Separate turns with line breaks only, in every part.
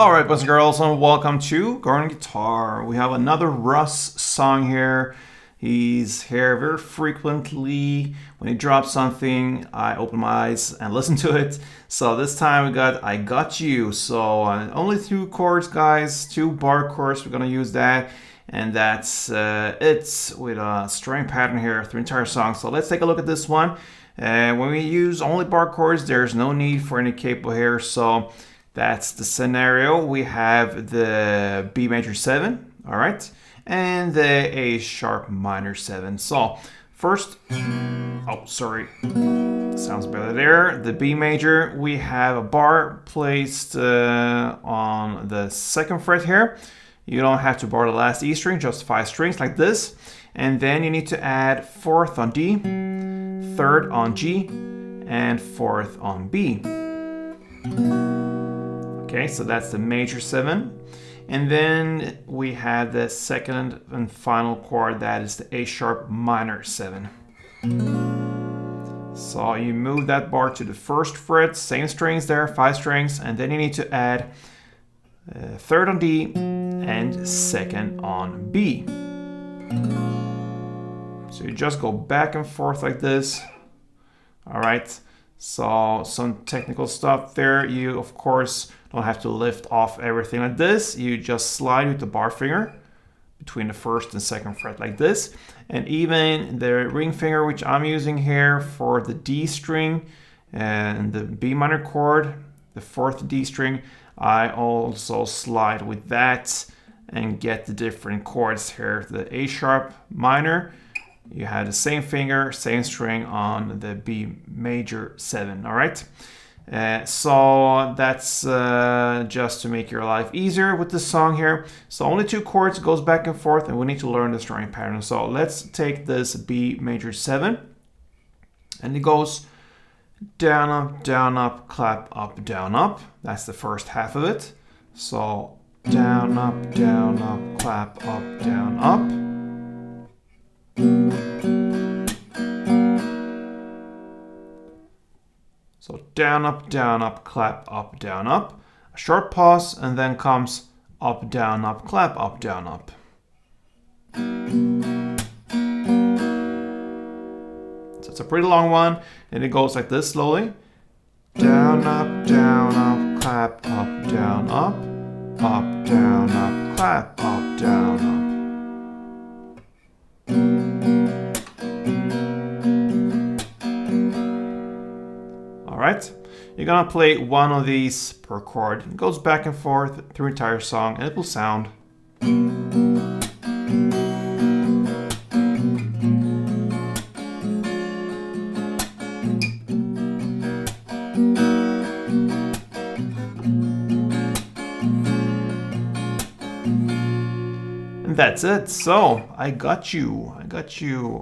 Alright, boys and girls, and welcome to Garden Guitar. We have another Russ song here. He's here very frequently. When he drops something, I open my eyes and listen to it. So this time we got I Got You. So only 2 chords, guys, 2 bar chords. We're gonna use that. And that's it with a string pattern here through the entire song. So let's take a look at this one. When we use only bar chords, there's no need for any capo here. So that's the scenario. We have the B major 7, all right, and the A sharp minor 7. So first, oh, sorry, sounds better there. The B major, we have a bar placed on the 2nd fret here. You don't have to bar the last E string, just 5 strings like this. And then you need to add 4th on D, 3rd on G, and 4th on B. Okay, so that's the major 7. And then we have the 2nd and final chord, that is the A sharp minor 7. So you move that bar to the 1st fret, same strings there, 5 strings, and then you need to add 3rd on D and 2nd on B. So you just go back and forth like this. All right, so some technical stuff there. You, of course, don't have to lift off everything like this. You just slide with the bar finger between the 1st and 2nd fret like this. And even the ring finger, which I'm using here for the D string and the B minor chord, the 4th D string, I also slide with that and get the different chords here. The A sharp minor, you have the same finger, same string on the B major 7, all right? So that's just to make your life easier with this song here. So only 2 chords, goes back and forth, and we need to learn the string pattern. So let's take this B major 7, and it goes down, up, clap, up, down, up. That's the first half of it. So down, up, clap, up, down, up. So down, up, clap, up, down, up. A short pause, and then comes up, clap, up, down, up. So it's a pretty long one, and it goes like this slowly. Down, up, clap, up, down, up, clap, up, down, up. All right, you're gonna play one of these per chord. It goes back and forth through the entire song, and it will sound. And that's it. So I got you.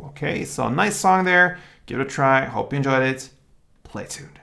Okay, so nice song there. Give it a try. Hope you enjoyed it. Play tuned.